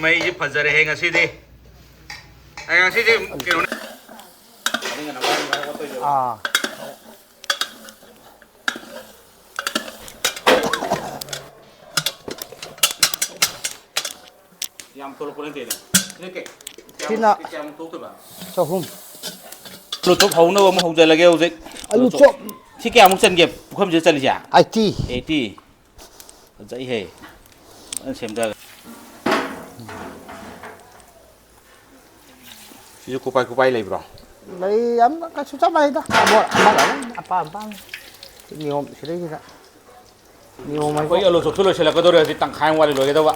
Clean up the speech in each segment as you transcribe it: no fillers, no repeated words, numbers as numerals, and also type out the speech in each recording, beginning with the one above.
ꯃꯩꯁꯤ ꯐꯖꯔꯦꯍꯦ ꯉꯁꯤꯗꯤ ꯑꯩ ꯉꯁꯤꯗꯤ ꯀꯩꯅꯣ ꯌꯥꯝ ꯊꯣꯛꯂꯛꯄ ꯅꯠꯇꯦꯅꯦ ꯁꯤꯅ ꯀꯌꯥꯃꯨꯛ ꯊꯣꯛꯇꯣꯏꯕ ꯆꯍꯨꯝ ꯑꯂꯨ ꯆꯣꯞ ꯍꯧꯅꯕ ꯑꯃꯨꯛ ꯍꯧꯖꯤꯜꯂꯒꯦ ꯍꯧꯖꯤꯛ ꯑꯂꯨ ꯆꯣꯞ ꯁꯤ ꯀꯌꯥꯃꯨꯛ ꯆꯟꯒꯦ ꯄꯨꯈꯝꯁꯤꯗ ꯆꯜꯂꯤꯁꯦ 80 ꯐꯖꯩꯍꯦ ꯐꯖꯅ ꯁꯦꯝꯊꯔꯒ ꯁꯤꯁꯨ ꯀꯨꯄꯥꯏ ꯂꯩꯕ꯭ꯔꯣ ꯂꯩ ꯌꯥꯝ ꯀꯩꯁꯨ ꯆꯞ ꯃꯥꯟꯅꯩꯗ ꯑꯄꯥꯝ ꯅꯤꯌꯣꯝ ꯁꯤꯗꯩꯁꯤꯗ ꯅꯤꯌꯣꯝ ꯍꯥꯏꯕꯨ ꯑꯩꯈꯣꯏ ꯑꯂꯨ ꯆꯣꯞꯁꯨ ꯂꯣꯏꯁꯤꯜꯂꯛꯀꯗꯧꯔꯦ ꯍꯧꯖꯤꯛ ꯇꯪꯈꯥꯏ ꯑꯃ ꯋꯥꯠꯂꯤ ꯂꯣꯏꯒꯗꯧꯕ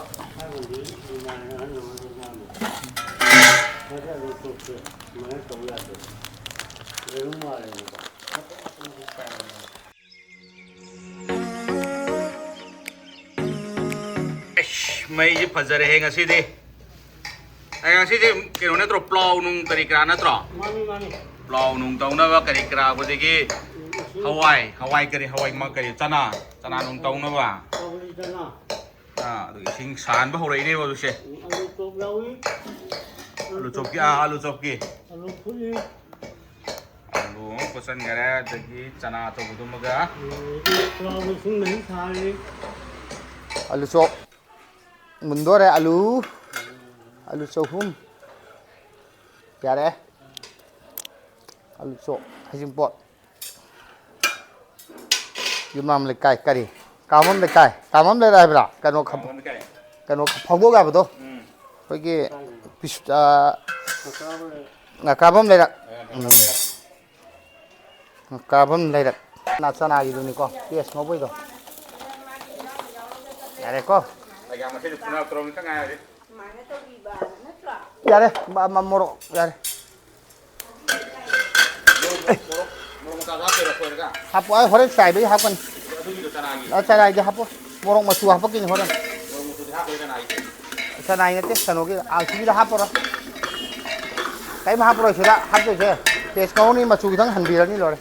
ꯃꯩꯁꯤ ꯐꯖꯔꯦꯍꯦ ꯉꯁꯤꯗꯤ ꯑꯩ ꯉꯁꯤꯗꯤ ꯀꯩꯅꯣ ꯅꯠꯇ꯭ꯔꯣ ꯄ꯭ꯂꯥꯎ ꯅꯨꯡ ꯀꯔꯤ ꯀꯔꯥ ꯅꯠꯇ꯭ꯔꯣ ꯄ꯭ꯂꯥꯎ ꯅꯨꯡ ꯇꯧꯅꯕ ꯀꯔꯤ ꯀꯔꯥ ꯑꯗꯒꯤ ꯍꯋꯥꯏ ꯀꯔꯤ ꯆꯅꯥ ꯅꯨꯡ ꯇꯧꯅꯕ ꯑꯗꯨꯒ ꯏꯁꯤꯡ ꯁꯥꯍꯟꯕ ꯍꯧꯔꯛꯏꯅꯦꯕ ꯍꯧꯖꯤꯛꯁꯦ ꯑꯂꯨ ꯆꯣꯞꯀꯤ ꯑꯂꯨ ꯑꯃ ꯐꯨꯠꯆꯟꯈꯔꯦ ꯑꯗꯒꯤ ꯆꯅꯥ ꯑꯆꯧꯕꯗꯨꯃꯒ ꯑꯂꯨ ꯆꯣꯞ ꯃꯨꯟꯗꯣꯔꯦ ꯑꯂꯨ ꯆꯍꯨꯝ ꯌꯥꯔꯦ ꯑꯂꯨ ꯆꯣꯞ ꯍꯩꯖꯤꯡꯄꯣꯠ ꯌꯨꯝꯅꯥꯝ ꯂꯩꯀꯥꯏ ꯀꯔꯤ ꯀꯥꯃꯝ ꯂꯩꯀꯥꯏ ꯍꯥꯏꯕ꯭ꯔꯥ ꯀꯩꯅꯣ ꯐꯥꯎꯗꯣꯛ ꯌꯥꯕꯗꯣ ꯑꯩꯈꯣꯏꯒꯤ ꯀꯥꯐꯝ ꯂꯩꯔꯛ ꯀꯥꯐꯝ ꯂꯩꯔꯛ ꯆꯅꯥꯒꯤꯗꯨꯅꯤꯀꯣ ꯄꯦꯁ ꯉꯧꯕꯩꯗꯣ ꯌꯥꯔꯦꯀꯣ ꯌꯥꯔꯦ ꯃꯣꯔꯣꯛ ꯌꯥꯔꯦ ꯍꯥꯞꯄꯣ ꯑꯩ ꯍꯣꯔꯦꯟ ꯆꯥꯏꯕꯒꯤ ꯍꯥꯞꯀꯅꯤ ꯆꯅꯥꯒꯤ ꯍꯥꯞꯄꯣ ꯃꯣꯔꯣꯛ ꯃꯆꯨ ꯍꯥꯞꯄꯛꯈꯤꯅꯤ ꯍꯣꯔꯦꯟ ꯆꯅꯥꯏ ꯅꯠꯇꯦ ꯀꯩꯅꯣꯒꯤ ꯑꯥꯜꯁꯤꯒꯤꯗ ꯍꯥꯞꯄꯣꯔ ꯀꯔꯤꯝ ꯍꯥꯞꯄꯔꯣꯏ ꯁꯤꯗ ꯍꯥꯞꯇꯣꯏꯁꯦ ꯄꯦꯁ ꯉꯧꯅꯤ ꯃꯆꯨ ꯈꯤꯇꯪ ꯍꯟꯕꯤꯔꯅꯤ ꯂꯣꯏꯔꯦ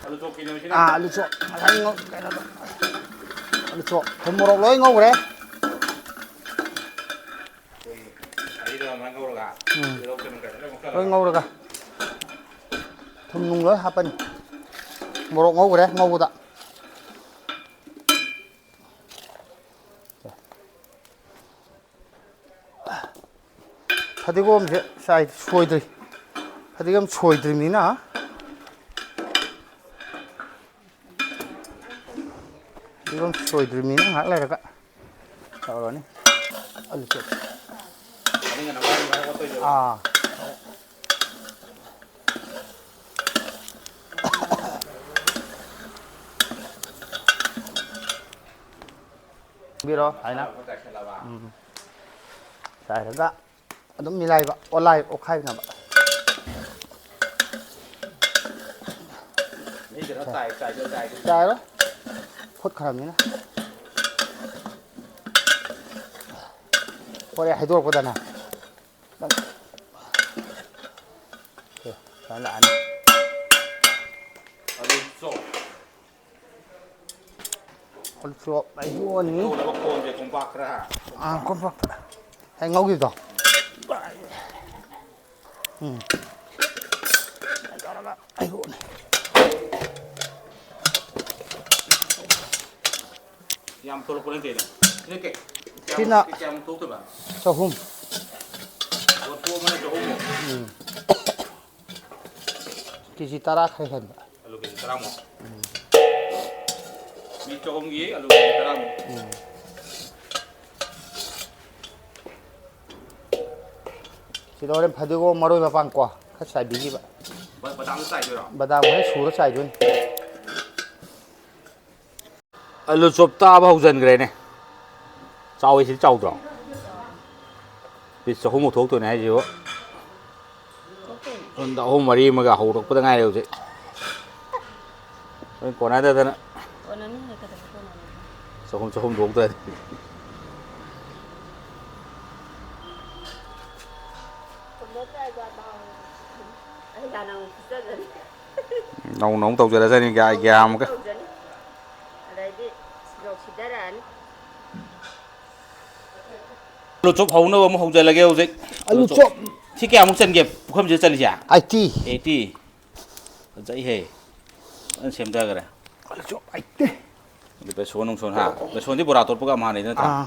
ꯑꯂꯨ ꯆꯣꯞ ꯀꯩꯅꯣꯗꯣ ꯑꯂꯨ ꯆꯣꯞ ꯊꯨꯝ ꯃꯣꯔꯣꯛ ꯂꯣꯏ ꯉꯧꯈ꯭ꯔꯦ ꯂꯣꯏ ꯉꯧꯔꯒ ꯊꯨꯝ ꯅꯨꯡ ꯂꯣꯏ ꯍꯥꯞꯄꯅꯤ ꯃꯣꯔꯣꯛ ꯉꯧꯈ꯭ꯔꯦ ꯉꯧꯕꯗ ꯐꯗꯤꯒꯣꯝꯁꯦ ꯁꯣꯏꯗ꯭ꯔꯤ ꯐꯗꯤꯒꯣꯝ ꯁꯣꯏꯗ꯭ꯔꯤꯕꯅꯤꯅ ꯉꯥꯏꯍꯥꯛ ꯂꯩꯔꯒ ꯇꯧꯔꯅꯤ ꯑꯂꯨ ꯆꯣꯞ ꯕꯤꯔꯣ ꯍꯥꯏꯅ ꯆꯥꯏꯔꯒ ꯑꯗꯨꯝ ꯃꯤꯂꯥꯏꯕ ꯑꯣꯠꯈꯥꯏꯅꯕ ꯆꯥꯏꯔꯣ ꯐꯨꯠꯈ꯭ꯔꯕꯅꯤꯅ ꯍꯣꯔꯦꯟ ꯍꯩꯗꯣꯔꯛꯄꯗꯅ ꯂꯥꯛꯑꯅꯤ ꯑꯂꯨ ꯆꯣꯞ ꯍꯩꯗꯣꯛꯑꯅꯤ ꯀꯣꯝꯄꯥꯛꯇ ꯍꯦꯛ ꯉꯧꯈꯤꯕꯗꯣ ꯇꯧꯔꯒ ꯍꯩꯗꯣꯛꯑꯅꯤ ꯌꯥꯝ ꯊꯣꯛꯂꯛꯄ ꯅꯠꯇꯦꯅꯦ ꯁꯤꯅ ꯀꯌꯥꯃꯨꯛ ꯊꯣꯛꯇꯣꯏꯕ ꯆꯍꯨꯝ ꯀꯦꯖꯤ 10 ꯈꯔ ꯍꯦꯟꯕ ꯑꯂꯨ ꯀꯦꯖꯤ 10ꯃꯨꯛ ꯃꯤ ꯆꯍꯨꯝꯒꯤ ꯑꯂꯨ ꯀꯦꯖꯤ 10ꯃꯨꯛ ꯁꯤꯗ ꯍꯣꯔꯦꯟ ꯐꯗꯤꯒꯣꯝ ꯃꯔꯣꯏ ꯃꯄꯥꯡ ꯈꯔ ꯆꯥꯏꯕꯤꯈꯤꯕ ꯕꯗꯥꯝꯁꯨ ꯆꯥꯏꯗꯣꯏꯔꯣ ꯕꯗꯥꯝ ꯍꯣꯔꯦꯟ ꯁꯨꯔ ꯆꯥꯏꯗꯣꯏꯅꯤ ꯑꯂꯨ ꯆꯣꯞ ꯇꯥꯕ ꯍꯧꯖꯤꯟꯈ꯭ꯔꯦꯅꯦ ꯆꯥꯎꯏꯁꯤꯗꯤ ꯆꯥꯎꯗ꯭ꯔꯣ ꯄꯤꯁ 300ꯃꯨꯛ ꯊꯣꯛꯇꯣꯏꯅꯦ ꯍꯥꯏꯁꯤꯕꯨ ꯁꯣꯝꯗ 3, 4 ꯑꯃꯒ ꯍꯧꯔꯛꯄꯗ ꯉꯥꯏꯔꯦ ꯍꯧꯖꯤꯛ ꯀꯣꯟꯅꯗꯗꯅ ꯆꯍꯨꯝ ꯊꯣꯛꯇ꯭ꯔꯗꯤ ꯅꯧꯅ ꯑꯃꯨꯛ ꯇꯧꯖꯔꯁꯅꯤ ꯑꯥꯏꯗꯤꯌꯥ ꯑꯃꯒ ꯑꯗꯩꯗꯤ ꯁꯤꯗꯔꯛꯑꯅꯤ Aloo chop hầu nữa mà hầu giờ là kêu gì Aloo chop thì cái ông chân nghiệp không chỉ chân gì à 80 80 dễ hề anh xem ra cái này Aloo chop 80 đi về số nông thôn ha về số đi bora tốt bữa mà này nữa ta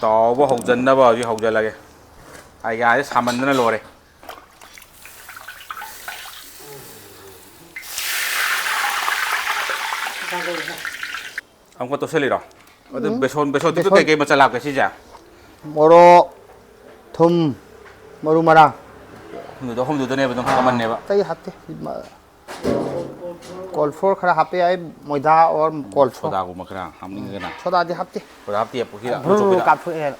tao bao hầu dân đó bao nhiêu hầu giờ là cái ai gái xăm mình nó lồ đây ông có tôi xử lý rồi về số tiếp cái mà sẽ làm cái gì vậy moro thum maru marang người đó không được này bên trong mình này vậy tay hạt col for khara happy ai moida or col for soda của mà cái nào ham những cái nào soda di hapti soda hấp tiệp khi đã bru cà phê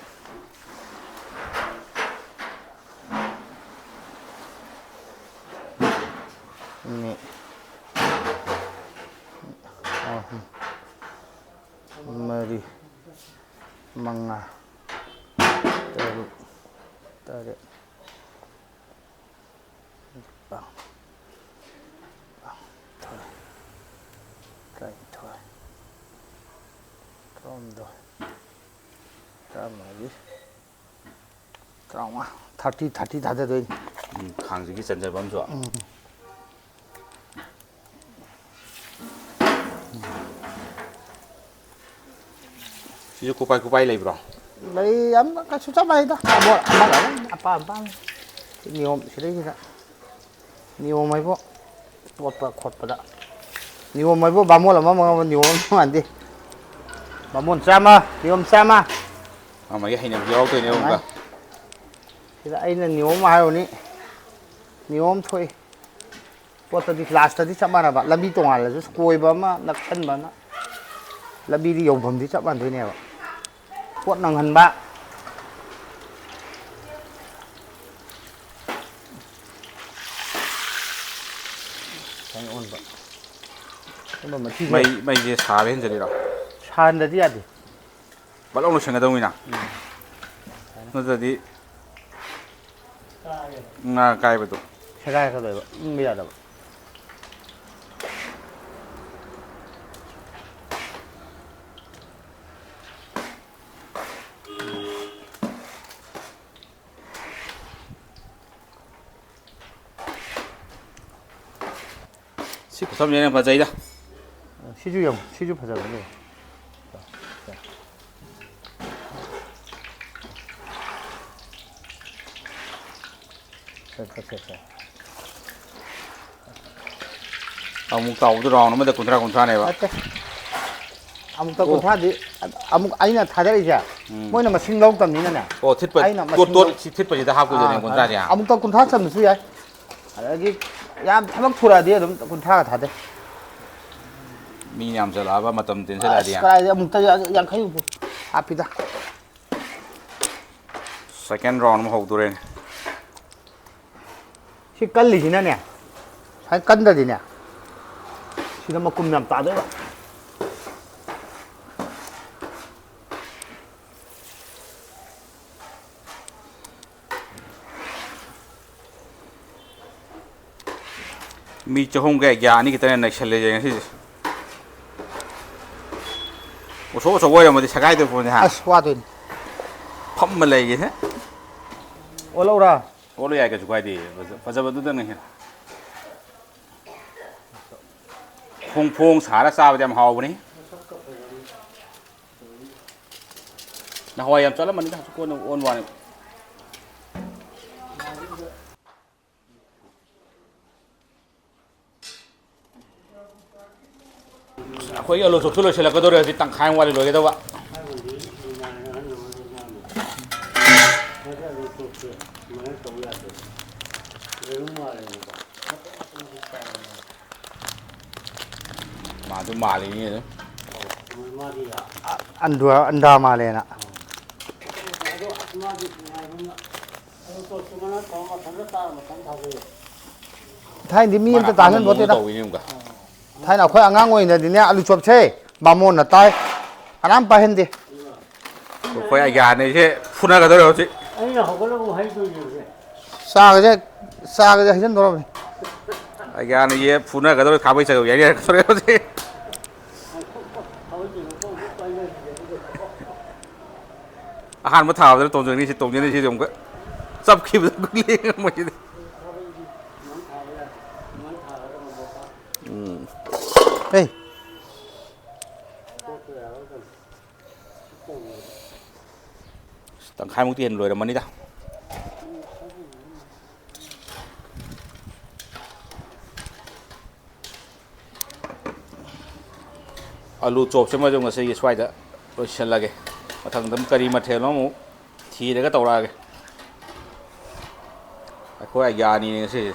ni mari manga teruk tarik bang thôi cái thôi tròn rồi tròn mà đi tròn mà 30 đã rồi hàng gì cái chân trời bấm rồi chỉ có bay lấy bro lấy ấm cái số chấp này đó bộ apa nhiều sẽ đấy ra nhiều mấy bộ quật đó nhiều mấy bộ ba môn là mà nhiều mà ăn đi ba môn sama nhiều sama mấy cái hình này nhiều tôi nhiều không cả thì là anh là nhiều mà rồi ní nhiều thôi bộ tự đi class tự đi chấp mà làm đi tung là just coi ba mà nắp chân mà nó làm đi dùng phẩm thì chấp bạn thôi nè quất năng hành ba thành ổn vậy nhưng mà mày gì xả lên rồi đó xả lên đi à đi bắt ông nó xem cái đâu nhỉ nó giờ đi nga cài vào tụ sẽ cài cái đấy bây giờ đâu xí của sâm này là giấy đó 시주 파자 그래. 자. ông tàu tôi rò nó mới được contract này vậy 아무튼 contract 아무 아니나 다 되리자. 뭐는 뭐 신경 때문에 나. thiết bật thiết bật gì ta học cái này contract gì à 아무튼 contract 참 수야. 여기 야 타박 돌아야 돼. 그럼 contract 다 돼. mi nhảm giờ là mà tầm tiền sẽ là gì à cái này ta yang khai apida second round mà học tôi đây si kalli gì nè hay cân ra gì nè si nó mà cùng nhầm tạ đấy mi cho không cái giá này cái tên này sẽ lấy gì số quay là một cái cái tôi phụ hả quá tuyệt phẩm mà lấy gì thế ô lâu ra ô lâu cái quay đi bây giờ tôi đang nghe phong xả ra sao bây giờ hào này nó hoài em cho lắm mình đã cô nó ôn vào khối Aloo chụp tôi là cái đó thì tăng khai ngoài rồi cái đâu ạ mà tôi mà thì như thế ăn đa mà lên ạ thay đi miên ta tán lên bớt đi đâu thay nào khơi ăn ngang ngồi này thì nè Aloo chop chơi ba môn là tay anh ăn ba hen đi khối Eigya này chứ phun ra cái đó rồi chứ xa cái gì hết rồi Eigya này phun ra cái đó khá bây giờ vậy đấy cái đó chứ อาหารมาถามแล้วตรงนี้สิตรงนี้สิผมก็ซับคลิปแล้วก็เลี้ยงมาอยู่ดิเฮ้ย tặng 2 muỗng tiền rồi là món đi ta Aloo chop xem mà dùng là xây xoay đó rồi xem là cái mà thằng tấm curry mà theo nó mu thì để cái tàu ra cái khối Eigya này này